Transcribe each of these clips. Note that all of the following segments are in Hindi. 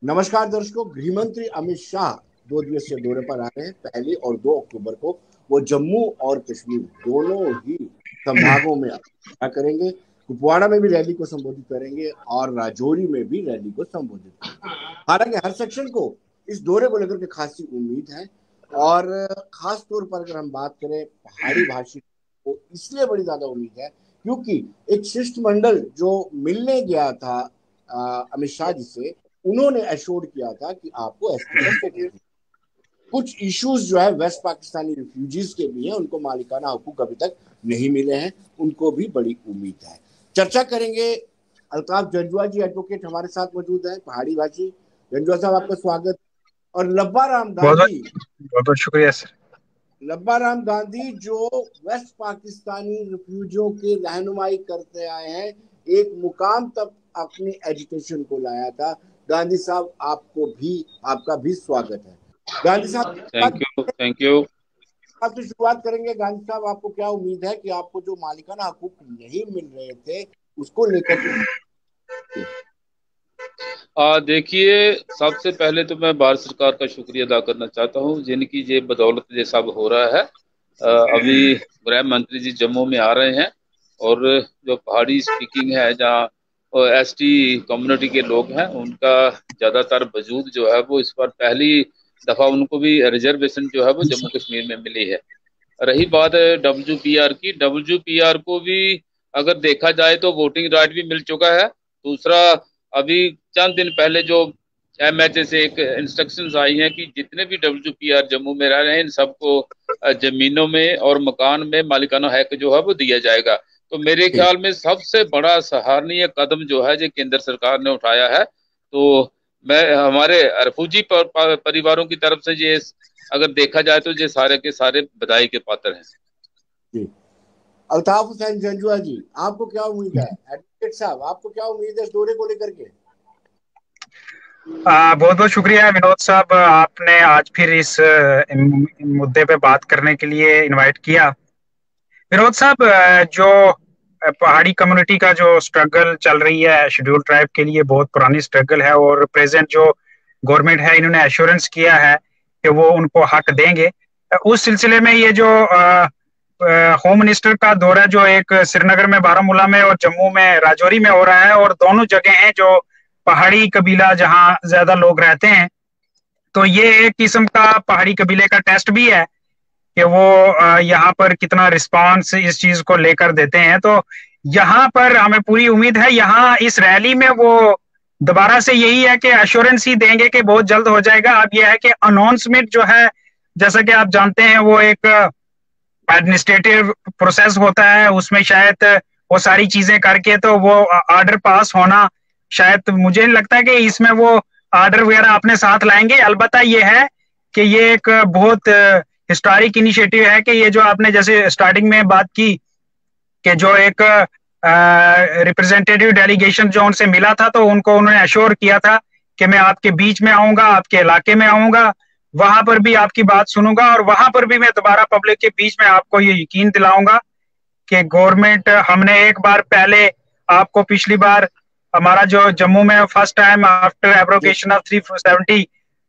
नमस्कार दर्शकों, गृह मंत्री अमित शाह 2 दिवसीय दौरे पर आ रहे हैं। 1 और 2 अक्टूबर को वो जम्मू और कश्मीर दोनों ही संभागों में यात्रा करेंगे। कुपवाड़ा में भी रैली को संबोधित करेंगे और राजौरी में भी रैली को संबोधित करेंगे। हालांकि हर सेक्शन को इस दौरे को लेकर के खासी उम्मीद है और खास तौर पर अगर हम बात करें पहाड़ी भाषी को इसलिए बड़ी ज्यादा उम्मीद है क्योंकि एक शिष्टमंडल जो मिलने गया था अमित शाह जी से, उन्होंने एश्योर किया था कि आपको एसपी का स्टेटस। कुछ इश्यूज जो है वेस्ट पाकिस्तानी रिफ्यूजीज के भी हैं, उनको मालिकाना हकूक अभी तक नहीं मिले हैं, उनको भी बड़ी उम्मीद है। चर्चा करेंगे। अल्ताफ जंजुआ जी एडवोकेट हमारे साथ मौजूद है, पहाड़ी भाषी। जंजुआ साहब, आपका स्वागत। और लब्बा राम गांधी, बहुत बहुत शुक्रिया सर। लब्बा राम गांधी जो वेस्ट पाकिस्तानी रिफ्यूजियों की रहनुमाई करते आए हैं, एक मुकाम तक अपनी एजुकेशन को लाया था। गांधी साहब, आपका भी स्वागत है। गांधी साहब, थैंक यू। आपसे शुरुआत करेंगे। गांधी साहब, आपको क्या उम्मीद है कि आपको जो मालिकाना हकूक नहीं मिल रहे थे उसको लेकर के? देखिए, सबसे पहले तो मैं भारत सरकार का शुक्रिया अदा करना चाहता हूँ जिनकी ये बदौलत ये सब हो रहा है। अभी गृह मंत्री जी जम्मू में आ रहे हैं और जो पहाड़ी स्पीकिंग है, जहाँ एसटी कम्युनिटी के लोग हैं, उनका ज्यादातर वजूद जो है वो इस बार पहली दफा उनको भी रिजर्वेशन जो है वो जम्मू कश्मीर में मिली है। रही बात WPR की, WPR को भी अगर देखा जाए तो वोटिंग राइट भी मिल चुका है। दूसरा, अभी चंद दिन पहले जो MHA से एक इंस्ट्रक्शंस आई हैं कि जितने भी WPR जम्मू में रह रहे हैं इन सबको जमीनों में और मकान में मालिकाना हक जो है वो दिया जाएगा। तो मेरे ख्याल में सबसे बड़ा सराहनीय कदम जो है जो केंद्र सरकार ने उठाया है। तो मैं हमारे रिफ्यूजी परिवारों की तरफ से ये अगर देखा जाए तो ये सारे के सारे बधाई के पात्र हैं। जी, अल्ताफ हुसैन जंजुआ जी, आपको क्या उम्मीद है? एडवोकेट साहब, आपको क्या उम्मीद है इस दौरे को लेकर के? बहुत बहुत शुक्रिया विनोद साहब, आपने आज फिर इस मुद्दे पे बात करने के लिए इनवाइट किया। विनोद साहब, जो पहाड़ी कम्युनिटी का जो स्ट्रगल चल रही है शेड्यूल ट्राइब के लिए, बहुत पुरानी स्ट्रगल है और प्रेजेंट जो गवर्नमेंट है इन्होंने एश्योरेंस किया है कि वो उनको हक देंगे। उस सिलसिले में ये जो होम मिनिस्टर का दौरा जो एक श्रीनगर में, बारामूला में और जम्मू में, राजौरी में हो रहा है, और दोनों जगह हैं जो पहाड़ी कबीला जहां ज्यादा लोग रहते हैं, तो ये एक किस्म का पहाड़ी कबीले का टेस्ट भी है कि वो यहाँ पर कितना रिस्पांस इस चीज को लेकर देते हैं। तो यहाँ पर हमें पूरी उम्मीद है, यहाँ इस रैली में वो दोबारा से यही है कि एश्योरेंस ही देंगे कि बहुत जल्द हो जाएगा। अब यह है कि अनाउंसमेंट जो है, जैसा कि आप जानते हैं, वो एक एडमिनिस्ट्रेटिव प्रोसेस होता है, उसमें शायद वो सारी चीजें करके तो वो ऑर्डर पास होना, शायद मुझे नहीं लगता कि इसमें वो ऑर्डर वगैरह अपने साथ लाएंगे। अलबत्ता ये है कि ये एक बहुत हिस्टोरिक इनिशिएटिव है कि ये जो आपने जैसे स्टार्टिंग में बात की कि जो एक रिप्रेजेंटेटिव डेलीगेशन जो उनसे मिला था, तो उनको उन्होंने अश्योर किया था कि मैं आपके बीच में आऊंगा, आपके इलाके में आऊंगा, वहां पर भी आपकी बात सुनूंगा और वहां पर भी मैं दोबारा पब्लिक के बीच में आपको ये यकीन दिलाऊंगा कि गवर्नमेंट, हमने एक बार पहले आपको पिछली बार हमारा जो जम्मू में first time after abrogation of 370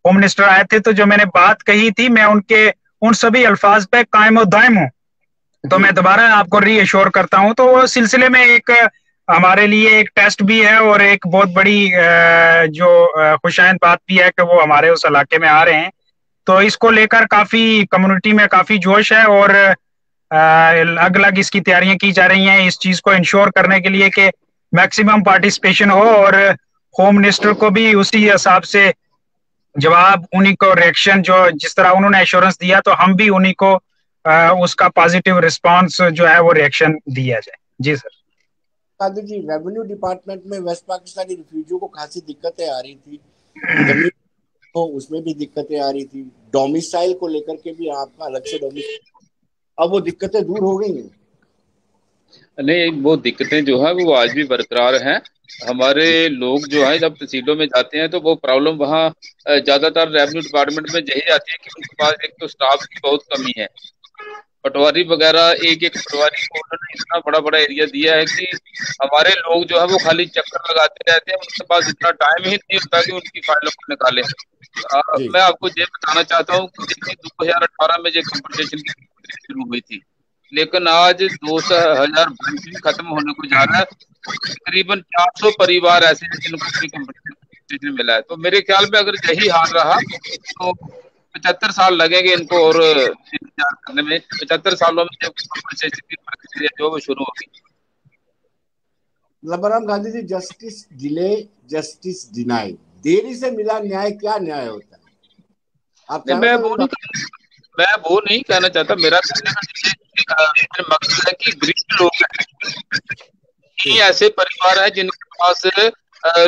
home minister आए थे, तो जो मैंने बात कही थी मैं उनके उन सभी अल्फाज पे कायम और दायम हूँ। तो मैं दोबारा आपको रीअश्योर करता हूँ। तो वो सिलसिले में एक हमारे लिए एक टेस्ट भी है और एक बहुत बड़ी जो खुशाइंद बात भी है कि वो हमारे उस इलाके में आ रहे हैं। तो इसको लेकर काफी कम्युनिटी में काफी जोश है और अलग अलग इसकी तैयारियां की जा रही हैं इस चीज को इंश्योर करने के लिए कि मैक्सिमम पार्टिसिपेशन हो और होम मिनिस्टर को भी उसी हिसाब से जवाब, उन्हीं को रिएक्शन, जो जिस तरह उन्होंने एश्योरेंस दिया तो हम भी उन्हीं को उसका पॉजिटिव रिस्पांस जो है वो रिएक्शन दिया जाए। जी सर। कादिर जी, रेवेन्यू डिपार्टमेंट में वेस्ट पाकिस्तानी रिफ्यूजियों को खासी दिक्कतें आ रही थी, जमीन तो उसमें भी दिक्कतें आ रही थी, डोमिसाइल को लेकर के भी आपका अलग से डोमिसाइल, अब वो दिक्कतें दूर हो गई हैं? नहीं, वो दिक्कतें जो है वो आज भी बरकरार हैं। हमारे लोग जो है जब तहसीलों में जाते हैं तो वो प्रॉब्लम वहाँ ज्यादातर रेवेन्यू डिपार्टमेंट में यही आती है कि उनके पास एक तो स्टाफ की बहुत कमी है पटवारी वगैरह, एक एक पटवारी को उन्होंने इतना बड़ा बड़ा एरिया दिया है कि हमारे लोग जो है वो खाली चक्कर लगाते रहते हैं, उनके पास इतना टाइम ही नहीं होता कि उनकी फाइलों को निकालें। जी मैं आपको ये बताना चाहता हूँ कि देखिए 2018 में जो कंपनसेशन की प्रक्रिया शुरू हुई थी, लेकिन आज 2022 खत्म होने को जा रहा है, तकरीबन 400 परिवार ऐसे हैं जिनको फ्री कंपनसेशन मिला है। तो मेरे ख्याल में अगर यही हाल रहा तो 75 साल लगेंगे इनको और इंतजार करने में। 75 सालों में जब कंपनसेशन की प्रक्रिया जो वो शुरू होगी। लबराम Gandhi ji, justice delay justice deny, देरी से मिला न्याय क्या न्याय होता है? आप नहीं, सहमत हैं? मैं वो नहीं कहना चाहता। मेरा कहने का ये मकसद है कि गरीब लोग हैं, ऐसे परिवार हैं जिनके पास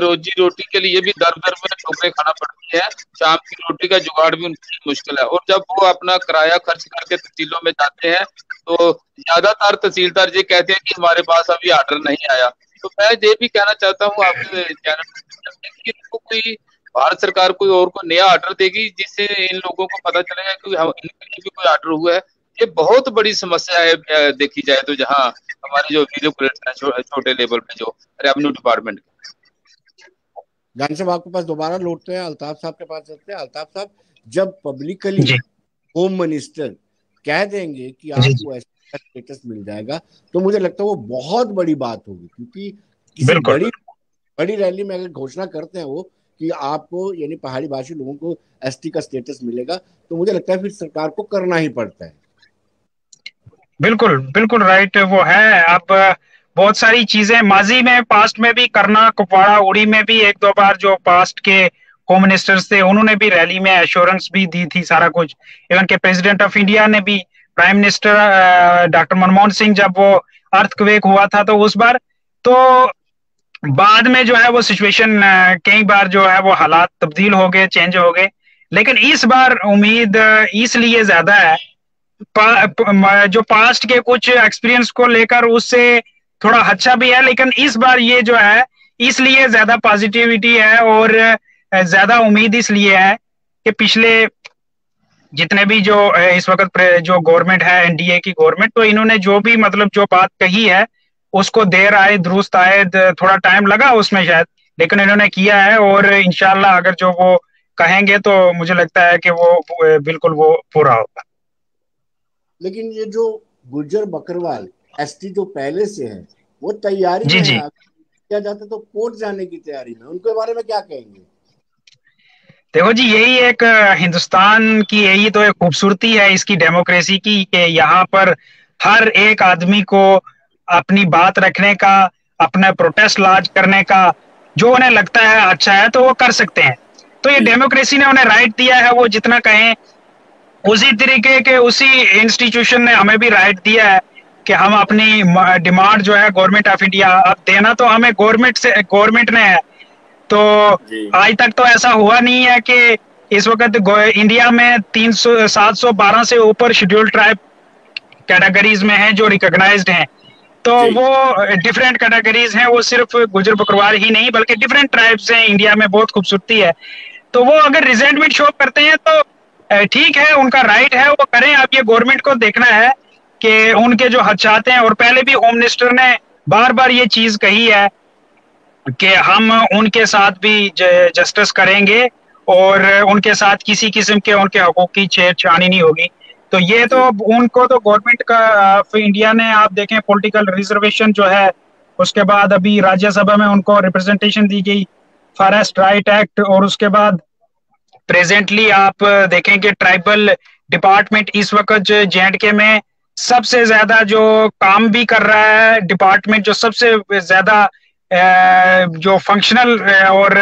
रोजी रोटी के लिए भी दर दर में ठोकरें खाना पड़ती है, शाम की रोटी का जुगाड़ भी उनकी मुश्किल है। और जब वो अपना किराया खर्च करके तहसीलों में जाते हैं तो ज्यादातर तहसीलदार ये कहते हैं कि हमारे पास अभी ऑर्डर नहीं आया। तो मैं ये भी कहना चाहता हूँ आपके चैनल कि इनको कोई भारत सरकार कोई और को नया ऑर्डर देगी जिससे इन लोगों को पता चलेगा कि इनके लिए भी कोई ऑर्डर हुआ है। ये बहुत बड़ी समस्या है देखी जाए तो, जहाँ हमारे जो ब्यूरोक्रेट्स हैं छोटे लेवल पे जो रेवेन्यू डिपार्टमेंट के। गांधी साहब, आपके पास दोबारा लौटते हैं, अल्ताफ साहब के पास चलते हैं। अल्ताफ साहब, जब पब्लिकली होम मिनिस्टर कह देंगे कि आपको ऐसा स्टेटस मिल जाएगा, तो मुझे लगता है वो बहुत बड़ी बात होगी, क्योंकि किसी बड़ी रैली में अगर घोषणा करते हैं वो कि आपको यानी पहाड़ी भाषी लोगों को एसटी का स्टेटस मिलेगा, तो मुझे लगता है फिर सरकार को करना ही पड़ता है। बिल्कुल बिल्कुल राइट वो है। अब बहुत सारी चीजें माजी में पास्ट में भी करना, कुपवाड़ा उड़ी में भी एक दो बार जो पास्ट के होम मिनिस्टर्स थे उन्होंने भी रैली में एश्योरेंस भी दी थी सारा कुछ। इवन के प्रेसिडेंट ऑफ इंडिया ने भी, prime minister doctor Manmohan Singh, जब वो अर्थक्वेक हुआ था तो उस बार, तो बाद में जो है वो सिचुएशन कई बार जो है वो हालात तब्दील हो गए, चेंज हो गए। लेकिन इस बार उम्मीद इसलिए ज्यादा है, जो पास्ट के कुछ एक्सपीरियंस को लेकर उससे थोड़ा अच्छा भी है, लेकिन इस बार ये जो है इसलिए ज्यादा पॉजिटिविटी है और ज्यादा उम्मीद इसलिए है कि पिछले जितने भी जो इस वक्त जो गवर्नमेंट है एनडीए की गवर्नमेंट, तो इन्होंने जो भी मतलब जो बात कही है उसको देर आए दुरुस्त आए, थोड़ा टाइम लगा उसमें शायद, लेकिन इन्होंने किया है। और इंशाल्लाह अगर जो वो कहेंगे तो मुझे लगता है कि वो बिल्कुल वो पूरा होगा। लेकिन ये जो गुर्जर बकरवाल एसटी जो पहले से है वो तैयारी में है, किया जाता तो कोर्ट जाने की तैयारी में, उनके बारे में क्या कहेंगे? देखो जी, यही एक हिंदुस्तान की यही तो एक खूबसूरती है इसकी डेमोक्रेसी की, कि यहाँ पर हर एक आदमी को अपनी बात रखने का, अपना प्रोटेस्ट लॉन्च करने का, जो उन्हें लगता है अच्छा है तो वो कर सकते हैं। तो ये डेमोक्रेसी ने उन्हें राइट दिया है, वो जितना कहें। उसी तरीके के उसी इंस्टीट्यूशन ने हमें भी राइट दिया है कि हम अपनी डिमांड जो है गवर्नमेंट ऑफ इंडिया, अब देना तो हमें गवर्नमेंट ने है। तो आज तक तो ऐसा हुआ नहीं है कि इस वक्त इंडिया में 712 से ऊपर शेड्यूल्ड ट्राइब कैटेगरीज में हैं जो रिकॉग्नाइज्ड हैं। तो वो डिफरेंट कैटेगरीज हैं, वो सिर्फ गुजर बकरवाल ही नहीं बल्कि डिफरेंट ट्राइब्स हैं इंडिया में, बहुत खूबसूरती है। तो वो अगर रिजेंटमेंट शो करते हैं तो ठीक है, उनका राइट है, वो करें। अब ये गवर्नमेंट को देखना है कि उनके जो हक चाहते हैं, और पहले भी होम मिनिस्टर ने बार बार ये चीज कही है कि हम उनके साथ भी जस्टिस करेंगे और उनके साथ किसी किस्म के उनके हकूक की छेड़छाड़ी नहीं होगी। तो ये तो उनको तो गवर्नमेंट का इंडिया ने, आप देखें पॉलिटिकल रिजर्वेशन जो है, उसके बाद अभी राज्यसभा में उनको रिप्रेजेंटेशन दी गई फॉरेस्ट राइट एक्ट, और उसके बाद प्रेजेंटली आप देखें कि ट्राइबल डिपार्टमेंट इस वक्त जे&के में सबसे ज्यादा जो काम भी कर रहा है, डिपार्टमेंट जो सबसे ज्यादा जो फंक्शनल और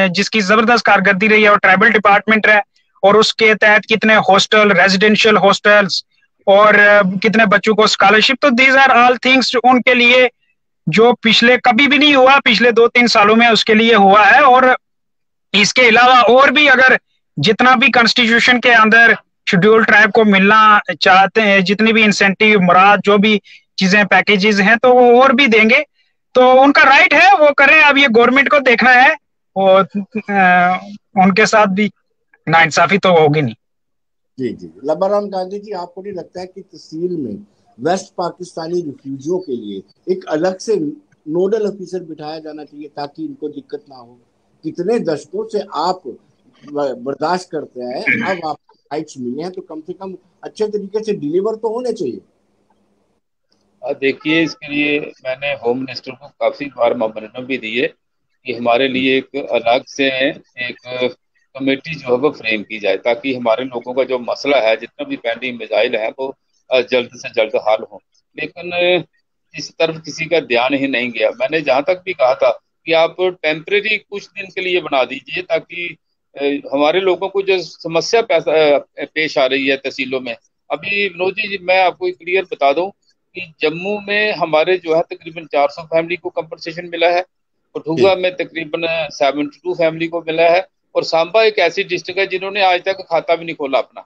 जिसकी जबरदस्त कारकर्दगी रही है वो ट्राइबल डिपार्टमेंट है। और उसके तहत कितने हॉस्टल, रेजिडेंशियल हॉस्टल्स और कितने बच्चों को स्कॉलरशिप, तो दीज आर ऑल थिंग्स उनके लिए जो पिछले कभी भी नहीं हुआ, पिछले 2-3 सालों में उसके लिए हुआ है। और इसके अलावा और भी अगर जितना भी कॉन्स्टिट्यूशन के अंदर शेड्यूल ट्राइब को मिलना चाहते हैं, जितनी भी इंसेंटिव मुराद जो भी चीजें पैकेजेस हैं, तो वो और भी देंगे। तो उनका राइट है, वो करें। अब ये गवर्नमेंट को देखना है, वो उनके साथ भी नाइंसाफी तो होगी नहीं। जी जी, लबाराम गांधी जी, आपको नहीं लगता है कि तहसील में वेस्ट पाकिस्तानी रिफ्यूजियों के लिए एक अलग से नोडल ऑफिसर बिठाया जाना चाहिए ताकि इनको दिक्कत ना हो? कितने दशकों से आप बर्दाश्त करते हैं, अब आपको राइट्स मिले हैं तो कम से कम अच्छे तरीके से डिलीवर तो होने चाहिए। देखिए, इसके लिए मैंने होम मिनिस्टर को काफी बार मेमोरेंडम भी दिए कि हमारे लिए एक अलग से एक कमेटी जो है वो फ्रेम की जाए, ताकि हमारे लोगों का जो मसला है, जितना भी पेंडिंग मिसाइल है, वो जल्द से जल्द हल हो। लेकिन इस तरफ किसी का ध्यान ही नहीं गया। मैंने जहां तक भी कहा था कि आप टेम्परेरी कुछ दिन के लिए बना दीजिए, ताकि हमारे लोगों को जो समस्या पेश आ रही है तहसीलों में। अभी विनोद जी, मैं आपको क्लियर बता दूं कि जम्मू में हमारे जो है तकरीबन 400 फैमिली को कंपनसेशन मिला है, कठुआ में तकरीबन 72 फैमिली को मिला है, और सांबा एक ऐसी डिस्ट्रिक्ट है जिन्होंने आज तक खाता भी नहीं खोला अपना।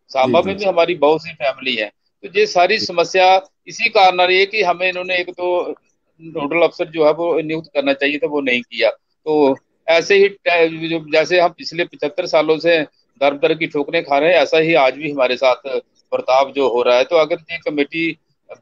सांबा में भी हमारी बहुत सी फैमिली है। तो ये सारी समस्या इसी कारण आ रही है कि हमें इन्होंने एक तो नोडल अफसर जो है वो नियुक्त करना चाहिए था, वो नहीं किया। तो ऐसे ही जैसे हम पिछले 75 सालों से दर दर की ठोकरें खा रहे हैं, ऐसा ही आज भी हमारे साथ बर्ताव जो हो रहा है। तो अगर ये कमेटी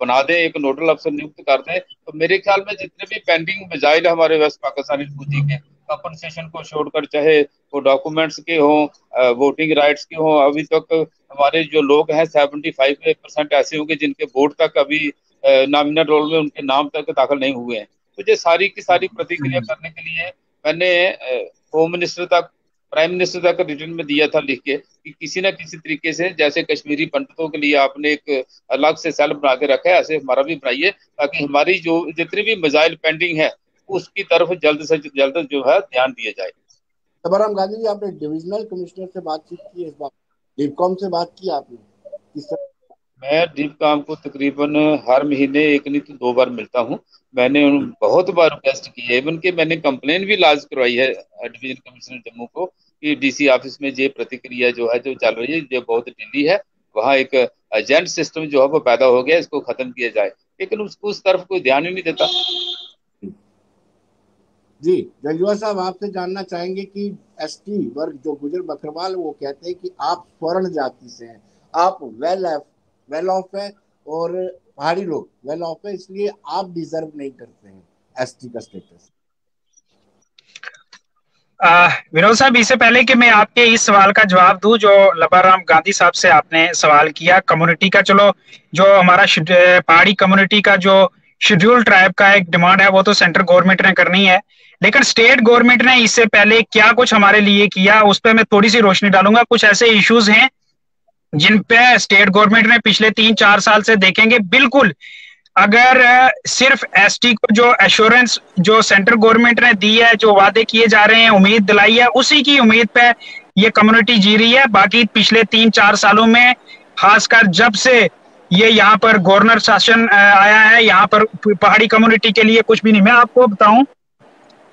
बना दें, एक नोडल अफसर नियुक्त कर दें, तो मेरे ख्याल में जितने भी पेंडिंग मिसाइल हमारे वेस्ट पाकिस्तानी फौजी के कंपनसेशन को छोड़कर, चाहे वो डॉक्यूमेंट्स के हों, वोटिंग राइट्स के हों, अभी तक हमारे जो लोग हैं 75% ऐसे होंगे जिनके वोट तक अभी नॉमिनल रोल में उनके नाम तक दाखिल नहीं हुए हैं। तो ये सारी की सारी प्रतिक्रिया करने के लिए मैंने होम मिनिस्टर तक, प्राइम मिनिस्टर तक रिटर्न में दिया था लिख के कि किसी ना किसी तरीके से, जैसे कश्मीरी पंडितों के लिए आपने एक अलग से सेल बना के रखा है, ऐसे हमारा भी बनाइए, ताकि हमारी जो जितनी भी मिसाइल पेंडिंग है उसकी तरफ जल्द से जल्द जो है ध्यान दिया जाए। लबाराम गांधी जी, आपने डिविजनल कमिश्नर से बातचीत की इस बार, डिवकॉम से बात की आपने किस तरह? मैं डिवकॉम को तकरीबन हर महीने एक नहीं तो 2 बार मिलता हूँ। मैंने बहुत बार रिक्वेस्ट की है, इवन के मैंने कंप्लेन भी लॉन्च करवाई है डिवीजन कमिश्नर जम्मू को कि डीसी ऑफिस में ये प्रतिक्रिया जो है जो चल रही है ये बहुत ढीली है, वहाँ एक एजेंट सिस्टम जो है वो पैदा हो गया, इसको खत्म किया जाए। लेकिन उसको उस तरफ कोई ध्यान ही नहीं देता। जी, जंजुआ साहब, आपसे जानना चाहेंगे कि एसटी वर्ग जो गुजर बकरवाल, वो कहते हैं कि आप स्वर्ण जाति से हैं, आप वेल ऑफ है, और पहाड़ी लोग वेल ऑफ है, इसलिए आप डिजर्व नहीं करते हैं एसटी का स्टेटस। विनोद साहब, इससे पहले कि मैं आपके इस सवाल का जवाब दूं जो लबाराम गांधी साहब से आपने सवाल किया कम्युनिटी का, चलो जो हमारा पहाड़ी कम्युनिटी का जो शेड्यूल ट्राइब का एक डिमांड है वो तो सेंट्रल गवर्नमेंट ने करनी है, लेकिन स्टेट गवर्नमेंट ने इससे पहले क्या कुछ हमारे लिए किया उस पर मैं थोड़ी सी रोशनी डालूंगा। कुछ ऐसे इश्यूज हैं जिन पे स्टेट गवर्नमेंट ने पिछले 3-4 साल से देखेंगे, बिल्कुल अगर सिर्फ एसटी को जो एश्योरेंस जो सेंट्रल गवर्नमेंट ने दी है, जो वादे किए जा रहे हैं, उम्मीद दिलाई है, उसी की उम्मीद पे ये कम्युनिटी जी रही है। बाकी पिछले 3-4 सालों में, खासकर जब से ये यहाँ पर गवर्नर शासन आया है, यहाँ पर पहाड़ी कम्युनिटी के लिए कुछ भी नहीं। मैं आपको बताऊं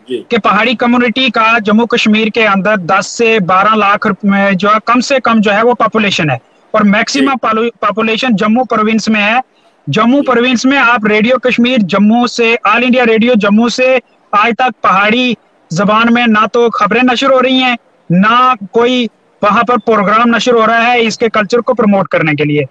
कि पहाड़ी कम्युनिटी का जम्मू कश्मीर के अंदर 10 से 12 लाख जो है कम से कम जो है वो पॉपुलेशन है, और मैक्सिमम पॉपुलेशन जम्मू प्रोविंस में है। जम्मू प्रोविंस में आप रेडियो कश्मीर जम्मू से, ऑल इंडिया रेडियो जम्मू से आज तक पहाड़ी जबान में ना तो खबरें नशर हो रही हैं, ना कोई वहां पर प्रोग्राम नशर हो रहा है इसके कल्चर को प्रमोट करने के लिए।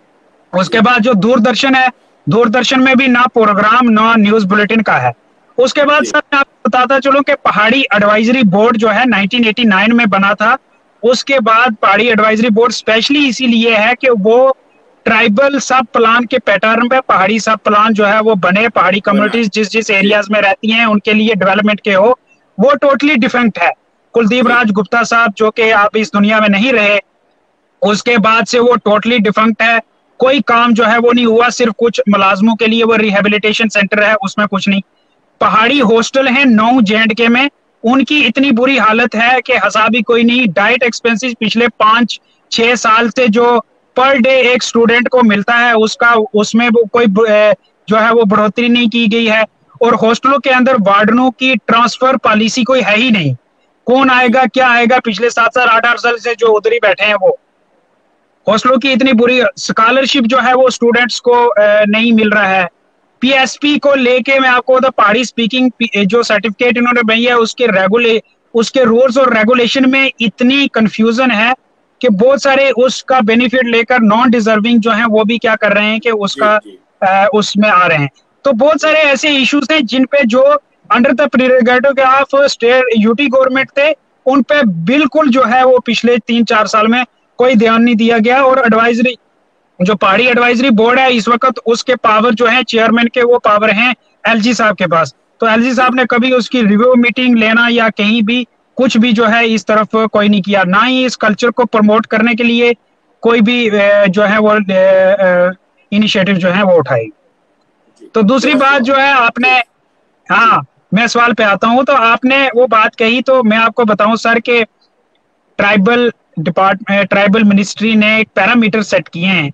उसके बाद जो दूरदर्शन है, दूरदर्शन में भी ना प्रोग्राम ना न्यूज बुलेटिन का है। उसके बाद सर मैं आपको बताता चलूं कि पहाड़ी एडवाइजरी बोर्ड जो है 1989 में बना था। उसके बाद पहाड़ी एडवाइजरी बोर्ड स्पेशली इसीलिए है कि वो ट्राइबल सब प्लान के पैटर्न पे पहाड़ी सब प्लान जो है वो बने, पहाड़ी कम्युनिटीज जिस जिस एरियाज में रहती हैं उनके लिए डेवलपमेंट के हो। वो टोटली डिफरेंट है। कुलदीप राज गुप्ता साहब जो कि आप इस दुनिया में नहीं रहे, उसके बाद से वो टोटली डिफरेंट है। कोई काम जो है वो नहीं हुआ, सिर्फ कुछ मुलाजमों के लिए वो रिहेबिलिटेशन सेंटर है, उसमें कुछ नहीं। पहाड़ी हॉस्टल है 9 J&K में, उनकी इतनी बुरी हालत है कि हिसाब ही कोई नहीं। डाइट एक्सपेंसेस पिछले 5-6 साल से जो पर डे एक स्टूडेंट को मिलता है उसका, उसमें वो कोई जो है वो बढ़ोतरी नहीं की गई है। और हॉस्टलों के अंदर वार्डनों की ट्रांसफर पॉलिसी कोई है ही नहीं। कौन आएगा क्या आएगा, पिछले 7-8 साल से जो उधर ही बैठे हैं वो। हॉस्टलों की इतनी बुरी स्कॉलरशिप जो है वो स्टूडेंट्स को नहीं मिल रहा है। PSP को लेके मैं आपको तो पहाड़ी स्पीकिंग जो सर्टिफिकेट इन्होंने बनाई है उसके रूल्स और रेगुलेशन में इतनी कंफ्यूजन है कि बहुत सारे उसका बेनिफिट लेकर नॉन डिजर्विंग जो है वो भी क्या कर रहे हैं कि उसका उसमें आ रहे हैं। तो बहुत सारे ऐसे इश्यूज हैं जिन पे जो under the prerogative of state UT government थे, उन पे बिल्कुल जो है वो पिछले 3-4 साल में कोई ध्यान नहीं दिया गया। और एडवाइजरी जो पहाड़ी एडवाइजरी बोर्ड है इस वक्त, उसके पावर जो है चेयरमैन के वो पावर हैं एलजी साहब के पास। तो एलजी साहब ने कभी उसकी रिव्यू मीटिंग लेना या कहीं भी कुछ भी जो है इस तरफ कोई नहीं किया, ना ही इस कल्चर को प्रमोट करने के लिए कोई भी जो है वो इनिशिएटिव जो है वो उठाई। तो दूसरी बात जो है आपने, हाँ मैं सवाल पे आता हूँ, तो आपने वो बात कही तो मैं आपको बताऊं सर के ट्राइबल मिनिस्ट्री ने एक पैरामीटर सेट किए हैं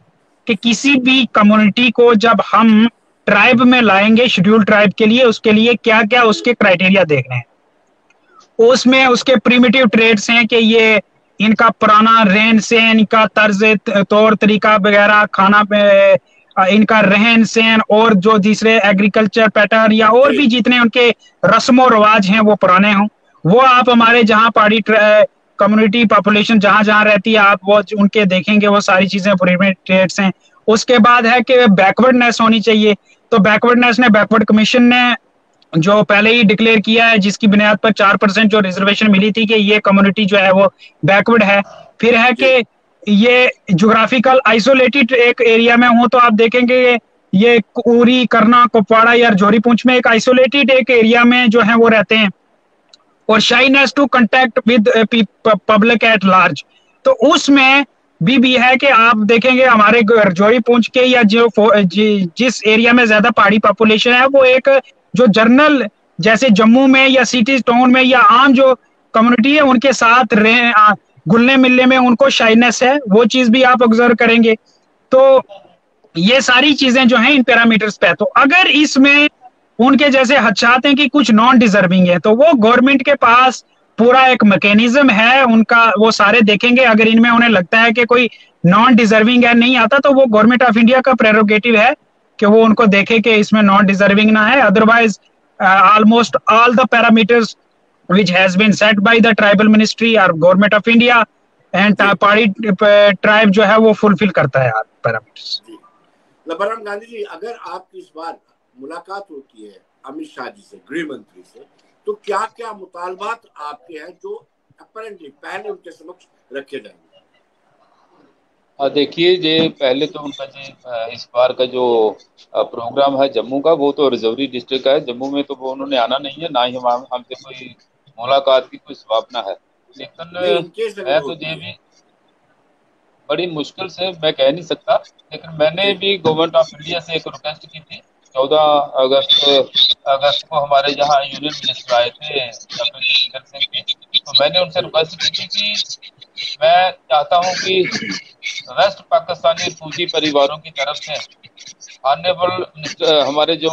कि किसी भी कम्युनिटी को जब हम ट्राइब में लाएंगे शेड्यूल ट्राइब के लिए, उसके लिए क्या क्या उसके क्राइटेरिया देखने हैं। उसमें उसके प्रिमिटिव ट्रेड्स हैं कि ये इनका पुराना रहन सहन, इनका तर्ज तौर तरीका वगैरह, खाना इनका रहन सहन, और जो दूसरे एग्रीकल्चर पैटर्न या और भी जितने उनके रस्मों रिवाज हैं वो पुराने हों। वो आप हमारे जहाँ पहाड़ी कम्युनिटी पॉपुलेशन जहाँ जहाँ रहती है आप वो उनके देखेंगे, वो सारी चीजें प्रिमिटिव ट्रेड्स हैं। उसके बाद है कि बैकवर्डनेस होनी चाहिए। तो बैकवर्डनेस ने बैकवर्ड कमीशन ने जो पहले ही डिक्लेयर किया है, जिसकी बुनियाद पर 4% जो रिजर्वेशन मिली थी कि ये कम्युनिटी जो है वो बैकवर्ड है। फिर है कि ये ज्योग्राफिकल आइसोलेटेड एक एरिया में हो, तो आप देखेंगे ये उरी, करना, कुपवाड़ा या जोरी पुंछ में एक आइसोलेटेड एक एरिया में जो है वो रहते हैं। और shyness to contact with public at large, तो उसमें भी है कि आप देखेंगे हमारे जोरी पुंछ के या जो जिस एरिया में ज्यादा पहाड़ी पॉपुलेशन है, वो एक जो जर्नल जैसे जम्मू में या सिटी टाउन में या आम जो कम्युनिटी है उनके साथ घुलने मिलने में उनको शाइनेस है, वो चीज भी आप ऑब्जर्व करेंगे। तो ये सारी चीजें जो हैं इन पैरामीटर्स पे, तो अगर इसमें उनके जैसे हदशात हैं कि कुछ नॉन डिजर्विंग है, तो वो गवर्नमेंट के पास पूरा एक मैकेनिज्म है उनका, वो सारे देखेंगे। अगर इनमें उन्हें लगता है कि कोई नॉन डिजर्विंग है, नहीं आता, तो वो गवर्नमेंट ऑफ इंडिया का प्रेरोगेटिव है कि वो उनको देखे कि इसमें नॉन डिजर्विंग ना है। Otherwise almost all the parameters which has been set by the tribal ministry or government of India and पहाड़ी ट्राइब जो है वो फुलफिल करता है पैरामीटर्स। लबाराम गांधी जी, अगर आपकी इस बार मुलाकात होती है अमित शाह जी से, गृह मंत्री से, तो क्या क्या मुतालबात आपके हैं जो अपरेंटली पहले उनके समक्ष रखे जाएंगे? देखिए, ये पहले तो उनका जो इस बार का जो प्रोग्राम है जम्मू का, वो तो रिजर्वरी डिस्ट्रिक्ट है जम्मू में, तो वो उन्होंने आना नहीं है, ना ही हमसे कोई मुलाकात की कोई संभावना है। लेकिन है तो ये भी बड़ी मुश्किल से मैं कह नहीं सकता, लेकिन मैंने भी गवर्नमेंट ऑफ इंडिया से एक रिक्वेस्ट की थी 14 अगस्त को हमारे यहाँ यूनियन मिनिस्टर आए थे डॉक्टर जितेंद्र सिंह के, तो मैंने उनसे रिक्वेस्ट की थी कि मैं चाहता हूँ कि वेस्ट पाकिस्तानी फौजी परिवारों की तरफ से ऑनरेबल हमारे जो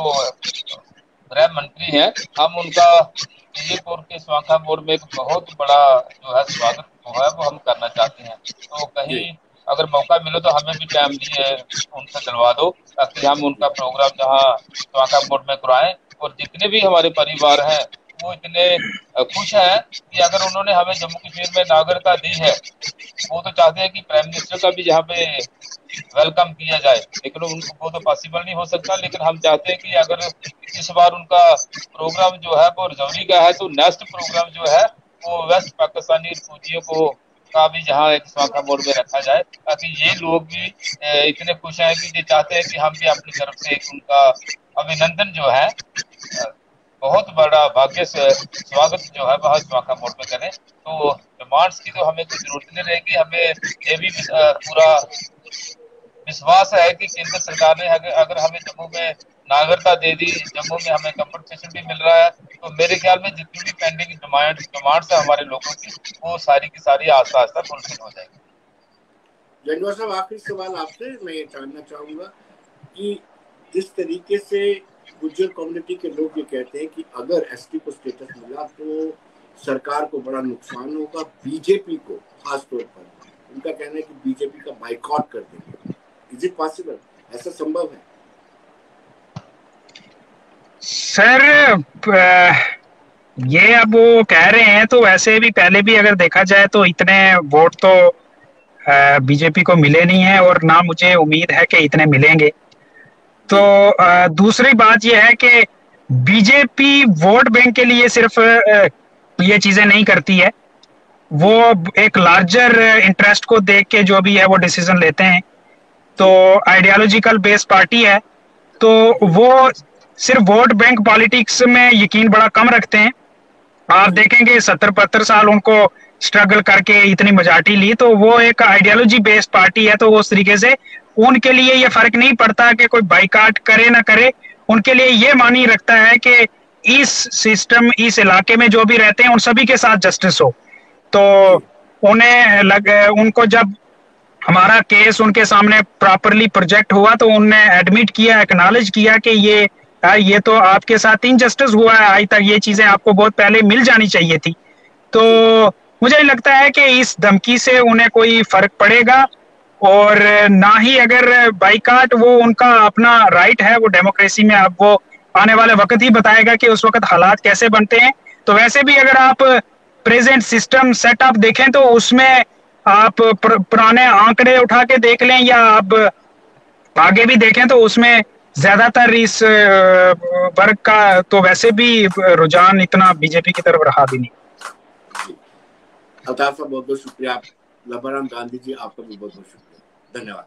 गृह मंत्री हैं, हम उनका जयपुर के स्वाखा मोड़ में एक बहुत बड़ा जो है स्वागत जो है वो हम करना चाहते हैं। तो कहीं अगर मौका मिले तो हमें भी टाइम दिए उनसे दिलवा दो, ताकि हम उनका प्रोग्राम जहाँ स्वाखा मोड़ में कराएं। और जितने भी हमारे परिवार हैं वो इतने खुश हैं कि अगर उन्होंने हमें जम्मू कश्मीर में नागरिकता दी है, वो तो चाहते हैं कि प्राइम मिनिस्टर का भी यहाँ पे वेलकम किया जाए, लेकिन उनको वो तो पॉसिबल नहीं हो सकता। लेकिन हम चाहते हैं कि अगर इस बार उनका प्रोग्राम जो है वो रिजर्वरी का है, तो नेक्स्ट प्रोग्राम जो है वो वेस्ट पाकिस्तानी फौजियों को का भी जहाँ एक स्वाखा मोड़ में रखा जाए, ताकि ये लोग भी इतने खुश हैं कि ये चाहते हैं कि हम भी अपनी तरफ से एक उनका अभिनंदन जो है बहुत बड़ा भाग्य से स्वागत जो है वह स्वाखा मोड़ में करें। तो डिमांड्स की तो हमें कोई जरूरत नहीं रहेगी। हमें ये भी पूरा विश्वास है कि केंद्र सरकार ने अगर हमें जम्मू में नागरिकता दे दी, जम्मू में हमें कंपनसेशन भी मिल रहा है, तो मेरे ख्याल में जितनी भी पेंडिंग डिमांड्स है हमारे लोगों की, वो सारी की सारी आस्ता आस्ता फुलफिल हो जाएगी। जनवा साहब, आखिरी सवाल आपसे मैं ये जानना चाहूंगा कि जिस तरीके से गुज्जर कम्युनिटी के लोग ये कहते हैं कि अगर एसटी को स्टेटस मिला तो सरकार को बड़ा नुकसान होगा, बीजेपी को खास तौर पर उनका कहना है कि बीजेपी का बाइकआउट कर देंगे। Is it possible? ऐसा संभव है? सर ये अब वो कह रहे हैं, तो वैसे भी पहले भी अगर देखा जाए तो इतने वोट तो बीजेपी को मिले नहीं है और ना मुझे उम्मीद है कि इतने मिलेंगे। तो दूसरी बात यह है कि बीजेपी वोट बैंक के लिए सिर्फ ये चीजें नहीं करती है, वो एक लार्जर इंटरेस्ट को देख के जो भी है वो डिसीजन लेते हैं। तो आइडियोलॉजिकल बेस्ड पार्टी है, तो वो सिर्फ वोट बैंक पॉलिटिक्स में यकीन बड़ा कम रखते हैं। आप देखेंगे 70-72 साल उनको स्ट्रगल करके इतनी मेजॉरिटी ली, तो वो एक आइडियोलॉजी बेस्ड पार्टी है। तो उस तरीके से उनके लिए ये फर्क नहीं पड़ता कि कोई बाइकाट करे ना करे, उनके लिए ये मानी रखता है कि इस सिस्टम, इस इलाके में जो भी रहते हैं उन सभी के साथ जस्टिस हो। तो उनको जब हमारा केस उनके सामने प्रॉपरली प्रोजेक्ट हुआ तो उनने एडमिट किया, एक्नॉलेज किया कि ये तो आपके साथ इनजस्टिस हुआ है, आज तक ये चीजें आपको बहुत पहले मिल जानी चाहिए थी। तो मुझे लगता है कि इस धमकी से उन्हें कोई फर्क पड़ेगा, और ना ही अगर बाइकाट, वो उनका अपना राइट है, वो डेमोक्रेसी में अब वो आने वाले वक्त ही बताएगा कि उस वक्त हालात कैसे बनते हैं। तो वैसे भी अगर आप प्रेजेंट सिस्टम सेटअप देखें तो उसमें आप पुराने आंकड़े उठा के देख लें या आप आगे भी देखें तो उसमें ज्यादातर इस वर्ग का तो वैसे भी रुझान इतना बीजेपी की तरफ रहा भी नहीं। अल्ताफ साहब बहुत बहुत शुक्रिया। लबाराम गांधी जी, आपका भी बहुत बहुत शुक्रिया, धन्यवाद।